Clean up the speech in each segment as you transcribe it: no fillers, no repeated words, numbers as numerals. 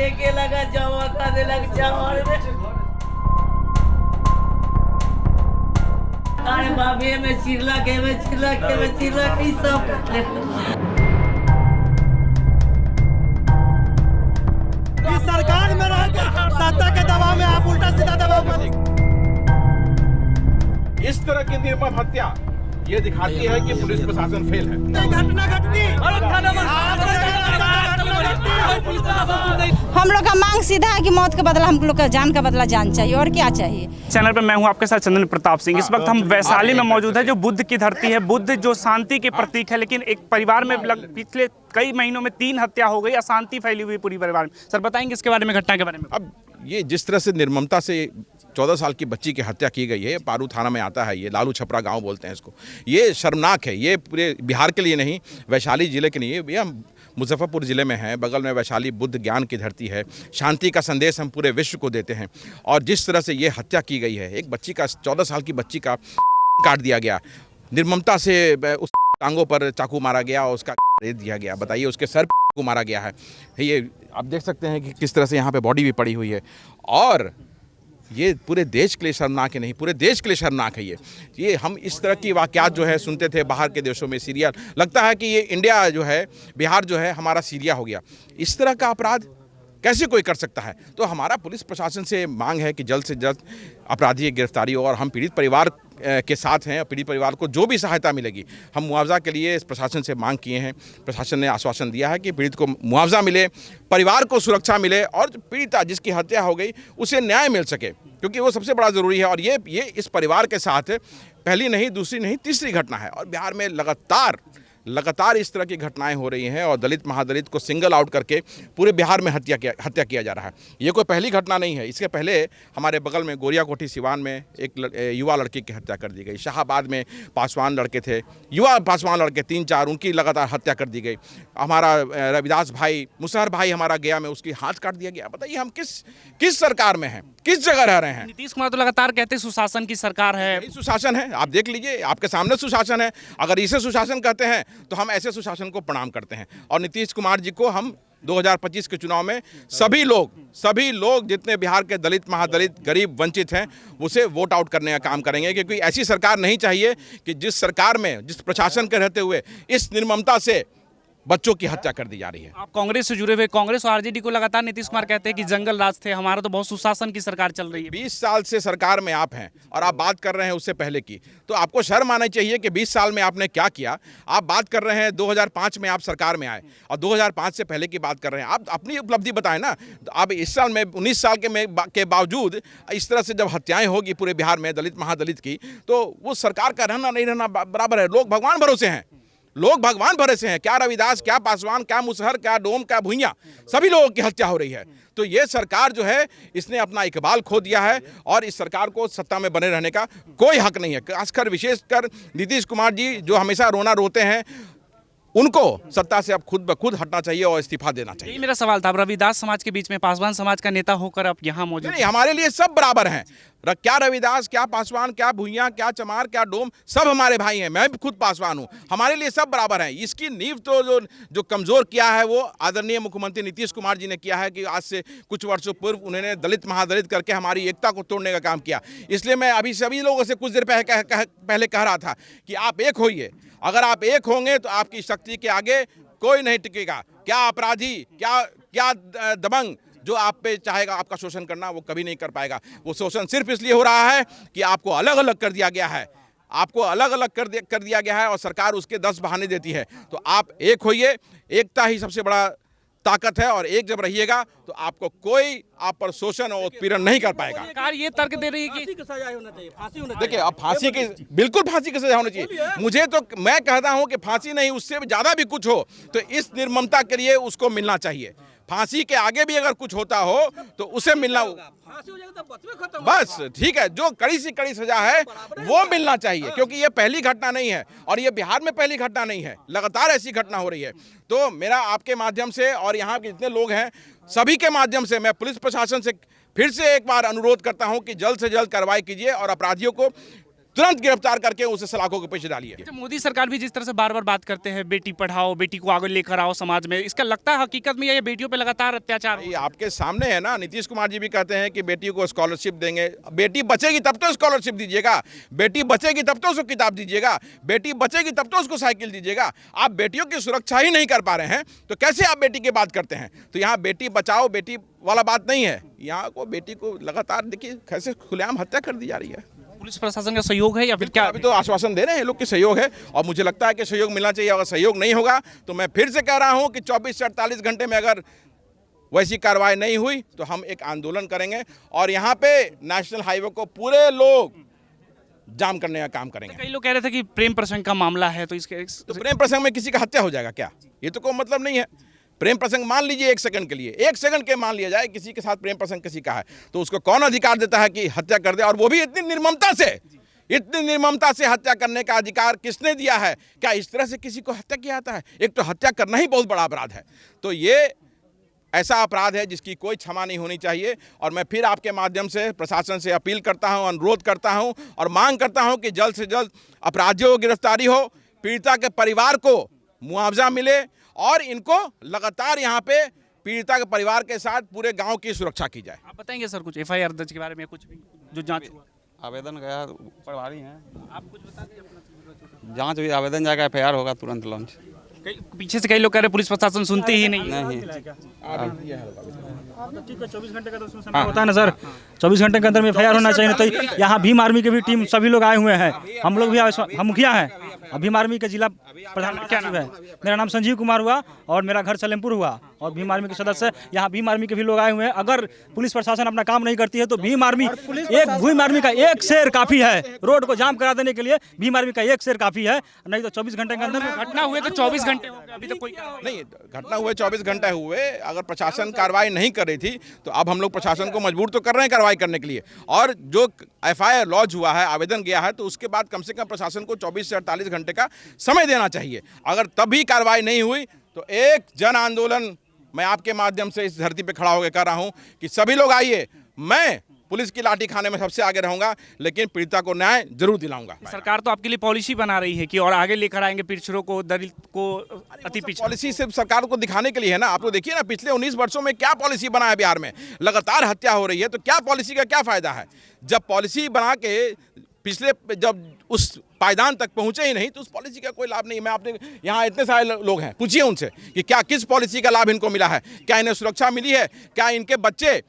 लेके लगा जमा करने लग जमाने में अरे बाबे में चिल्ला के सब कर ले। इस सरकार में रह के सत्ता के दबाव में आप उल्टा सीधा दबाव कर। इस तरह की निर्मम हत्या ये दिखाती है कि पुलिस प्रशासन फेल है। घटना घटती हम लोग का मांग सीधा है कि मौत के बदला हम लोग का जान का बदला जान चाहिए, और क्या चाहिए। चैनल पर मैं हूं आपके साथ चंदन प्रताप सिंह। इस वक्त हम वैशाली में मौजूद है, जो बुद्ध की धरती है, बुद्ध जो शांति के प्रतीक है। लेकिन एक परिवार में पिछले कई महीनों में 3 हत्या हो गई, अशांति फैली हुई पूरी परिवार में। सर बताएंगे इसके बारे में, घटना के बारे में। अब ये जिस तरह से निर्ममता से 14 साल की बच्ची की हत्या की गई है, पारू थाना में आता है, ये लालू छपरा गांव बोलते हैं इसको। ये शर्मनाक है, ये पूरे बिहार के लिए नहीं, वैशाली जिले के लिए, ये हम मुजफ्फरपुर ज़िले में हैं, बगल में वैशाली बुद्ध ज्ञान की धरती है। शांति का संदेश हम पूरे विश्व को देते हैं, और जिस तरह से ये हत्या की गई है, एक बच्ची का, 14 साल की बच्ची का काट दिया गया, निर्ममता से उस टांगों पर चाकू मारा गया और उसका रेत दिया गया। बताइए, उसके सर को मारा गया है। ये आप देख सकते हैं कि किस तरह से यहाँ पे बॉडी भी पड़ी हुई है, और ये पूरे देश के लिए शर्मनाक है, नहीं पूरे देश के लिए शर्मनाक है। ये हम इस तरह की वाक़यात जो है सुनते थे बाहर के देशों में, सीरिया, लगता है कि ये इंडिया जो है, बिहार जो है हमारा सीरिया हो गया। इस तरह का अपराध कैसे कोई कर सकता है? तो हमारा पुलिस प्रशासन से मांग है कि जल्द से जल्द अपराधी की गिरफ्तारी हो, और हम पीड़ित परिवार के साथ हैं। पीड़ित परिवार को जो भी सहायता मिलेगी, हम मुआवजा के लिए इस प्रशासन से मांग किए हैं। प्रशासन ने आश्वासन दिया है कि पीड़ित को मुआवजा मिले, परिवार को सुरक्षा मिले, और पीड़िता जिसकी हत्या हो गई उसे न्याय मिल सके, क्योंकि वो सबसे बड़ा ज़रूरी है। और ये इस परिवार के साथ पहली नहीं, दूसरी नहीं, तीसरी घटना है, और बिहार में लगातार इस तरह की घटनाएं हो रही हैं, और दलित महादलित को सिंगल आउट करके पूरे बिहार में हत्या किया जा रहा है। ये कोई पहली घटना नहीं है। इसके पहले हमारे बगल में गोरिया कोठी सिवान में एक युवा लड़की की हत्या कर दी गई। शाहाबाद में पासवान लड़के थे, युवा पासवान लड़के 3-4, उनकी लगातार हत्या कर दी गई। हमारा रविदास भाई, मुसहर भाई हमारा गया में, उसकी हाथ काट दिया गया। बताइए, हम किस सरकार में हैं, किस जगह रह रहे हैं? नीतीश कुमार तो लगातार कहते हैं सुशासन की सरकार है। सुशासन है, आप देख लीजिए, आपके सामने सुशासन है। अगर इसे सुशासन कहते हैं तो हम ऐसे सुशासन को प्रणाम करते हैं। और नीतीश कुमार जी को हम 2025 के चुनाव में सभी लोग जितने बिहार के दलित, महादलित, गरीब, वंचित हैं, उसे वोट आउट करने का काम करेंगे, क्योंकि ऐसी सरकार नहीं चाहिए कि जिस सरकार में, जिस प्रशासन के रहते हुए इस निर्ममता से बच्चों की हत्या कर दी जा रही है। आप कांग्रेस से जुड़े हुए, कांग्रेस और आरजेडी को लगातार नीतीश कुमार कहते हैं कि जंगल राज थे, हमारा तो बहुत सुशासन की सरकार चल रही है। 20 साल से सरकार में आप हैं, और आप बात कर रहे हैं उससे पहले की, तो आपको शर्म आना चाहिए कि 20 साल में आपने क्या किया। आप बात कर रहे हैं 2005 में आप सरकार में आए, और 2005 से पहले की बात कर रहे हैं। आप अपनी उपलब्धि बताएं ना। आप इस साल में 19 साल के बावजूद इस तरह से जब हत्याएं होगी पूरे बिहार में दलित, महादलित की, तो वो सरकार का रहना नहीं रहना बराबर है। लोग भगवान भरोसे हैं, क्या रविदास, क्या पासवान, क्या मुसहर, क्या डोम, क्या भुइयां, सभी लोगों की हत्या हो रही है। तो ये सरकार जो है, इसने अपना इकबाल खो दिया है, और इस सरकार को सत्ता में बने रहने का कोई हक नहीं है। खासकर विशेषकर नीतीश कुमार जी जो हमेशा रोना रोते हैं, उनको सत्ता से अब खुद ब खुद हटना चाहिए और इस्तीफा देना चाहिए। यही मेरा सवाल था। रविदास समाज के बीच में पासवान समाज का नेता होकर आप यहाँ मौजूद नहीं, हमारे लिए सब बराबर हैं। क्या रविदास, क्या पासवान, क्या भुइयां, क्या चमार, क्या डोम, सब हमारे भाई हैं। मैं भी खुद पासवान हूं। हमारे लिए सब बराबर हैं। इसकी नींव तो जो कमज़ोर किया है, वो आदरणीय मुख्यमंत्री नीतीश कुमार जी ने किया है, कि आज से कुछ वर्षों पूर्व उन्होंने दलित, महादलित करके हमारी एकता को तोड़ने का काम किया। इसलिए मैं अभी सभी लोगों से कुछ देर पहले कह रहा था कि आप एक होइए। अगर आप एक होंगे तो आपकी शक्ति के आगे कोई नहीं टिकेगा। क्या अपराधी, क्या दबंग जो आप पे चाहेगा आपका शोषण करना, वो कभी नहीं कर पाएगा। वो शोषण सिर्फ इसलिए हो रहा है कि आपको अलग अलग कर दिया गया है, कर दिया गया है, और सरकार उसके 10 बहाने देती है। तो आप एक होइए, एकता ही सबसे बड़ा ताकत है, और एक जब रहिएगा तो आपको कोई आप पर शोषण और उत्पीड़न नहीं कर पाएगा। सरकार ये तर्क दे रही है कि सजा होना चाहिए, फांसी होना चाहिए। देखिए, अब फांसी की, बिल्कुल फांसी की सजा होनी चाहिए। मुझे तो, मैं कहता हूं कि फांसी नहीं, उससे ज़्यादा भी कुछ हो तो इस निर्ममता के लिए उसको मिलना चाहिए। फांसी के आगे भी अगर कुछ होता हो तो उसे मिलना, बस ठीक है, जो कड़ी से कड़ी सजा है वो मिलना चाहिए, क्योंकि ये पहली घटना नहीं है, और ये बिहार में पहली घटना नहीं है। लगातार ऐसी घटना हो रही है। तो मेरा आपके माध्यम से और यहाँ के जितने लोग हैं, सभी के माध्यम से मैं पुलिस प्रशासन से फिर से एक बार अनुरोध करता हूँ कि जल्द से जल्द कार्रवाई कीजिए, और अपराधियों को तुरंत गिरफ्तार करके उसे सलाखों के पीछे डालिए। मोदी सरकार भी जिस तरह से बार बार बात करते हैं बेटी पढ़ाओ, बेटी को आगे लेकर आओ समाज में, इसका लगता है हकीकत में ये बेटियों पे लगातार अत्याचार ये आपके सामने है ना। नीतीश कुमार जी भी कहते हैं कि बेटी को स्कॉलरशिप देंगे, बेटी बचेगी तब तो स्कॉलरशिप दीजिएगा, बेटी बचेगी तब तो उसको किताब दीजिएगा, बेटी बचेगी तब तो उसको साइकिल दीजिएगा। आप बेटियों की सुरक्षा ही नहीं कर पा रहे हैं तो कैसे आप बेटी की बात करते हैं? तो यहाँ बेटी बचाओ बेटी वाला बात नहीं है, यहाँ को बेटी को लगातार देखिए कैसे खुलेआम हत्या कर दी जा रही है। पुलिस प्रशासन का सहयोग है या फिर क्या? अभी तो आश्वासन दे रहे हैं लोग कि सहयोग है और मुझे लगता है कि सहयोग मिलना चाहिए। अगर सहयोग नहीं होगा तो मैं फिर से कह रहा हूं कि 24 से 48 घंटे में अगर वैसी कार्रवाई नहीं हुई तो हम एक आंदोलन करेंगे और यहाँ पे नेशनल हाईवे को पूरे लोग जाम करने का काम करेंगे। कई लोग कह रहे थे कि प्रेम प्रसंग का मामला है तो इसके तो प्रेम प्रसंग में किसी का हत्या हो जाएगा क्या? ये तो कोई मतलब नहीं है। प्रेम प्रसंग मान लीजिए 1 सेकंड के लिए, 1 सेकंड के मान लिया जाए किसी के साथ प्रेम प्रसंग किसी का है तो उसको कौन अधिकार देता है कि हत्या कर दे? और वो भी इतनी निर्ममता से हत्या करने का अधिकार किसने दिया है? क्या इस तरह से किसी को हत्या किया जाता है? एक तो हत्या करना ही बहुत बड़ा अपराध है, तो ये ऐसा अपराध है जिसकी कोई क्षमा नहीं होनी चाहिए। और मैं फिर आपके माध्यम से प्रशासन से अपील करता हूं, अनुरोध करता हूं और मांग करता हूं कि जल्द से जल्द अपराधियों की गिरफ्तारी हो, पीड़िता के परिवार को मुआवजा मिले और इनको लगातार यहाँ पे पीड़िता के परिवार के साथ पूरे गांव की सुरक्षा की जाए। आप बताएंगे सर कुछ FIR दर्ज के बारे में, कुछ भी जो जांच हुआ? आवेदन गया प्रभारी हैं, आप कुछ बता दीजिए अपना। जांच हुई, आवेदन जाएगा, FIR होगा तुरंत लॉन्च। पीछे से कई लोग कह रहे पुलिस प्रशासन सुनती ही नहीं। नहीं ठीक है, 24 घंटे का तो उसमें समय होता है ना सर, 24 घंटे के अंदर में FIR होना चाहिए। तो यहाँ भीम आर्मी की भी टीम सभी लोग आए हुए हैं, हम लोग भी हम मुखिया हैं, भीम आर्मी के जिला प्रधान क्या नाम है? मेरा नाम संजीव कुमार हुआ और मेरा घर सलेमपुर हुआ और भीम आर्मी के सदस्य यहाँ भीम आर्मी के भी लोग आए हुए हैं। अगर पुलिस प्रशासन अपना काम नहीं करती है तो भीम आर्मी का एक शेर काफ़ी है, रोड को जाम करा देने के लिए भीम आर्मी का एक शेर काफ़ी है, नहीं तो 24 घंटे के अंदर घटना हुए तो 24 घंटे हो गए, अभी तक कोई नहीं घटना हुए 24 घंटे हुए। अगर प्रशासन कार्रवाई नहीं कर रही थी तो अब हम लोग प्रशासन को मजबूर तो कर रहे हैं कार्रवाई करने के लिए। और जो FIR लॉन्च हुआ है, आवेदन गया है, तो उसके बाद कम से कम प्रशासन को 24 से 48 घंटे का समय देना चाहिए। अगर तभी कार्रवाई नहीं हुई तो एक जन आंदोलन मैं आपके माध्यम से इस धरती पे खड़ा होकर कर रहा हूं कि सभी लोग आइए, मैं पुलिस की लाठी खाने में सबसे आगे रहूंगा लेकिन पीड़िता को न्याय जरूर दिलाऊंगा। सरकार तो आपके लिए पॉलिसी बना रही है कि और आगे लेकर आएंगे पिछड़ों को, दलित को, अति पिछड़ों। पॉलिसी सिर्फ सरकार को दिखाने के लिए है ना। आप तो देखिए ना पिछले 19 वर्षों में क्या पॉलिसी बना है बिहार में, लगातार हत्या हो रही है, तो क्या पॉलिसी का क्या फायदा है? जब पॉलिसी बना के पिछले जब उस पायदान तक पहुंचे ही नहीं तो उस पॉलिसी का कोई लाभ नहीं। मैं आपने यहाँ इतने सारे लोग हैं, पूछिए उनसे कि क्या किस पॉलिसी का लाभ इनको मिला है, क्या इन्हें सुरक्षा मिली है, क्या इनके बच्चे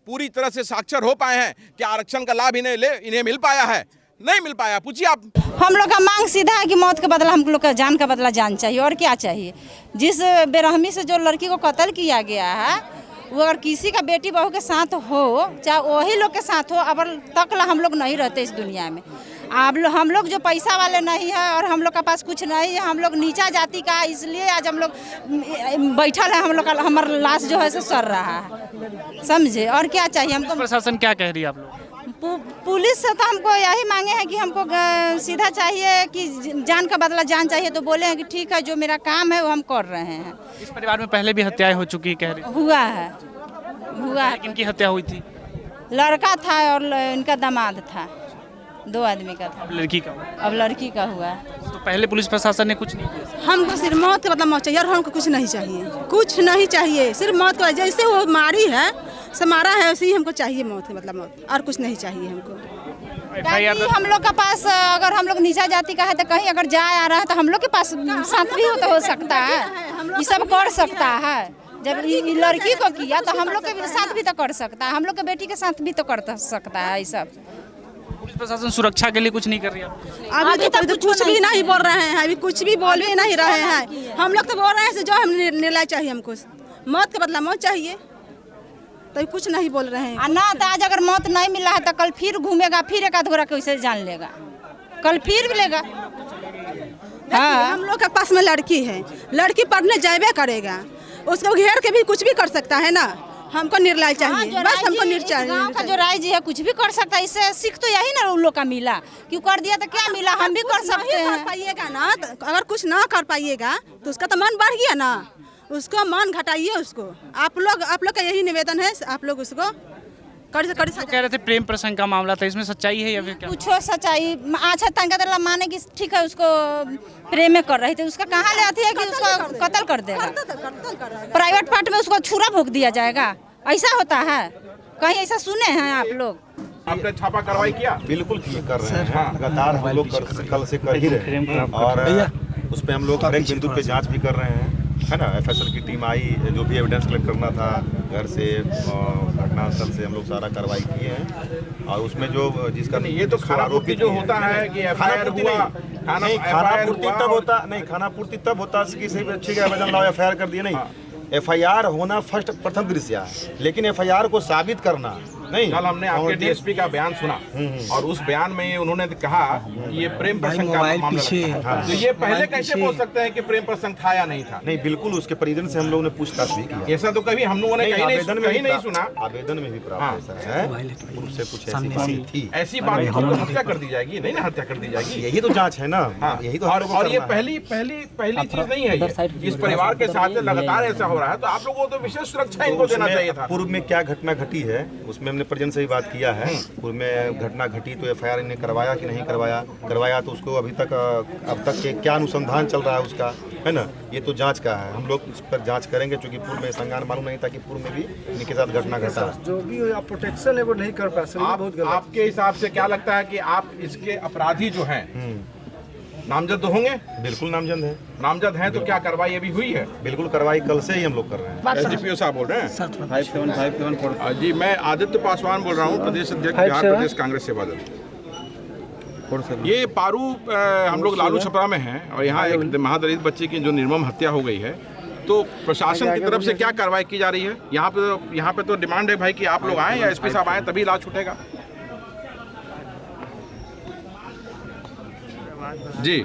पूरी तरह से साक्षर हो पाए हैं, क्या आरक्षण का लाभ इन्हें मिल पाया है? नहीं मिल पाया, पूछिए आप। हम लोग का मांग सीधा है कि मौत का बदला हम लोग का जान का बदला जान चाहिए, और क्या चाहिए? जिस बेरहमी से जो लड़की को कत्ल किया गया है वो अगर किसी का बेटी बहू के साथ हो, चाहे वही लोग के साथ हो, अब तक हम लोग नहीं रहते इस दुनिया में। अब हम लोग जो पैसा वाले नहीं है और हम लोग के पास कुछ नहीं है, हम लोग नीचा जाति का, इसलिए आज हम लोग बैठल है, हम लोग का हमारा लाश जो है सो सड़ रहा है, समझे? और क्या चाहिए हमको? प्रशासन क्या कह रही है आप लोग? पुलिस से तो हमको यही मांगे हैं कि हमको सीधा चाहिए कि जान का बदला जान चाहिए, तो बोले हैं कि ठीक है, जो मेरा काम है वो हम कर रहे हैं। इस परिवार में पहले भी हत्याएं हो चुकी कह रही? हुआ है। किनकी हत्या हुई थी? लड़का था और इनका दामाद था, 2 आदमी का था। अब लड़की का? अब लड़की का हुआ। तो पहले पुलिस प्रशासन ने कुछ नहीं किया? हमको सिर्फ मौत का मतलब मौत चाहिए और हमको कुछ नहीं चाहिए, कुछ नहीं चाहिए, सिर्फ मौत का। जैसे वो मारी है, से मारा है, वैसे ही हमको चाहिए मौत, मतलब मौत, और कुछ नहीं चाहिए हमको। हम लोग का पास अगर हम लोग नीचा जाति का है तो कहीं अगर जा आ रहा है तो हम लोग के पास साथ भी हो सकता है, ये सब कर सकता है। जब लड़की को किया तो हम लोग के साथ भी तो कर सकता है, हम लोग के बेटी के साथ भी तो कर सकता है। ये सब पुलिस प्रशासन सुरक्षा के लिए कुछ नहीं कर रही है? अभी तो कुछ भी नहीं बोल रहे हैं, अभी कुछ भी बोल भी नहीं रहे हैं। हम लोग तो बोल रहे हैं जो हम निर्णय चाहिए, हमको मौत का बदला मौत चाहिए, तो कुछ नहीं बोल रहे हैं। ना तो आज अगर मौत नहीं मिला है तो कल फिर घूमेगा, फिर एक आध घोड़ा कैसे जान लेगा, कल फिर मिलेगा। हाँ, हम लोग के पास में लड़की है, लड़की पढ़ने जाए करेगा, उसको घेर के भी कुछ भी कर सकता है ना। हमको निर्णय चाहिए, बस हमको निर्णय। गाँव का जो राय जी है कुछ भी कर सकता है, इससे सीख तो यही ना उन लोग का मिला, क्यों कर दिया तो क्या मिला, हम भी कर सकते हैं। पाइएगा ना, तो अगर कुछ ना कर पाइएगा तो उसका तो मन बढ़ गया ना, उसको मन घटाइए उसको। आप लोग का यही निवेदन है, आप लोग उसको कड़ी से कड़ी तो कह रहे थे प्रेम प्रसंग का मामला था, इसमें सच्चाई है या फिर क्या? कुछ सच्चाई अच्छा तंगा दला माने कि ठीक है उसको प्रेम में कर रही थी, उसका कहाँ ले आती है कि उसको कत्ल कर देगा, प्राइवेट पार्ट में उसको छुरा भोंक दिया जाएगा, ऐसा होता है? कहीं ऐसा सुने हैं आप लोग? आपने छापा कार्रवाई किया? बिल्कुल कर रहे हैं, लगातार हम लोग कल से कर ही रहे हैं और उस पर हम लोग हर एक बिंदु पे जांच भी कर रहे हैं, है ना। एफएसएल की टीम आई, जो भी एविडेंस कलेक्ट करना था घर से, घटनास्थल से हम लोग सारा कार्रवाई किए हैं और उसमें जो जिसका ये तो खाना पूर्ति जो होता है कि एफआईआर हुआ, खाना पूर्ति तब होता नहीं, खाना पूर्ति तब होता किसी भी अच्छी का आवेदन लाओ एफआईआर कर दिए, नहीं। एफआईआर होना प्रथम दृश्य है, लेकिन एफआईआर को साबित करना नहीं। कल हमने आपके डीएसपी का बयान सुना और उस बयान में उन्होंने कहा कि ये प्रेम प्रसंग का मामला था। तो ये पहले कैसे बोल सकते हैं कि प्रेम प्रसंग था या नहीं था? नहीं, बिल्कुल उसके परिजन से हम लोगों ने पूछताछ भी किया। ऐसा तो कभी हम लोगों ने कहीं नहीं सुना। आवेदन में भी प्राप्त ऐसा है, उनसे कुछ ऐसी बात थी, ऐसी बात तो हत्या कर दी जाएगी, नहीं ना हत्या कर दी जाएगी, यही तो जांच है ना। यही तो और ये पहली चीज नहीं है ये, इस परिवार के साथ लगातार ऐसा हो रहा है, तो आप लोगों को तो विशेष सुरक्षा इनको देना चाहिए था। पूर्व में क्या घटना घटी है उसमें हमने परिजन से भी बात किया है। पूर्व में घटना घटी तो एफआईआर इन्हें करवाया कि नहीं करवाया तो उसको अब तक के क्या अनुसंधान चल रहा है उसका, है ना। ये तो जांच का है, हम लोग इस पर जांच करेंगे, क्योंकि पूर्व में संज्ञान मालूम नहीं था कि पूर्व में भी इनके साथ घटना घटा। जो भी प्रोटेक्शन है वो नहीं कर पाए। आपके हिसाब से क्या लगता है कि आप इसके अपराधी जो हैं नामजद होंगे? बिल्कुल नामजद है तो क्या कार्रवाई अभी हुई है? बिल्कुल कार्रवाई कल से ही हम लोग कर रहे हैं। एसडीपीओ साहब बोल रहे हैं? जी, मैं आदित्य पासवान बोल रहा हूँ, प्रदेश अध्यक्ष बिहार प्रदेश कांग्रेस सेवा दल। ये पारू हम लोग लालू छपरा में हैं और यहाँ एक महादलित बच्चे की जो निर्मम हत्या हो गई है, तो प्रशासन की तरफ से क्या कार्रवाई की जा रही है? यहाँ पे तो डिमांड है भाई कि आप लोग आए या एसपी साहब आए तभी इलाज छूटेगा। जी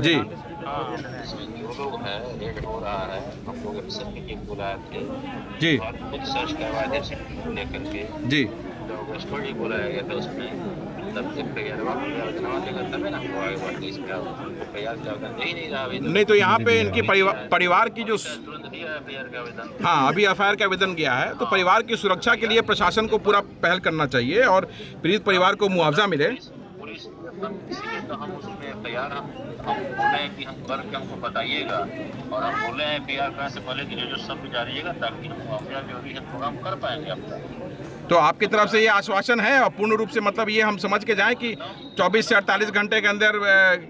जी लोग है, रेड हो रहा है, हम लोग अफसर की टीम बुलाए थे जी, और खुद सर्च करवाए थे लेकर के जी, तो स्टोरी बुलाया गया था, उसमें तब तक तब ना वो आगे बढ़ गई नहीं। तो यहाँ पे इनकी परिवार की जो तुरंत दिया एफआईआर का आवेदन, हाँ अभी एफआईआर का आवेदन किया है, तो परिवार की सुरक्षा के लिए प्रशासन को पूरा पहल करना चाहिए और पीड़ित परिवार को मुआवजा मिले। पुलिस तो हम उसमें तैयार, हम बोले कि हम करके हमको बताइएगा और हम बोले हैं एफआईआर करने से पहले कि जो सब जारिएगा ताकि हम मुआवजा जो भी है प्रोग्राम कर पाएंगे अपना। तो आपकी तरफ से ये आश्वासन है और पूर्ण रूप से मतलब ये हम समझ के जाएं कि 24 से 48 घंटे के अंदर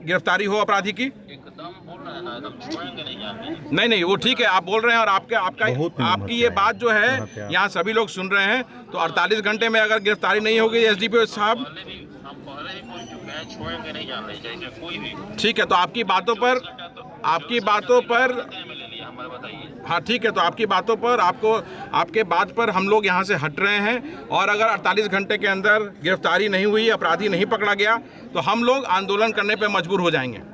गिरफ्तारी हो अपराधी की? एकदम बोल रहे हैं ना, एकदम छोड़ेंगे नहीं जाने। नहीं वो ठीक है, आप बोल रहे हैं और आपकी ये बात जो है यहाँ सभी लोग सुन रहे हैं, तो 48 घंटे में अगर गिरफ्तारी नहीं होगी एसडीपीओ साहब, हम पहले ही बोल चुके हैं, छोड़ेंगे नहीं जाने चाहिए कोई भी। ठीक है, तो आपकी बातों पर हाँ ठीक है, तो आपकी बातों पर आपके बात पर हम लोग यहाँ से हट रहे हैं और अगर 48 घंटे के अंदर गिरफ्तारी नहीं हुई, अपराधी नहीं पकड़ा गया, तो हम लोग आंदोलन करने पर मजबूर हो जाएंगे।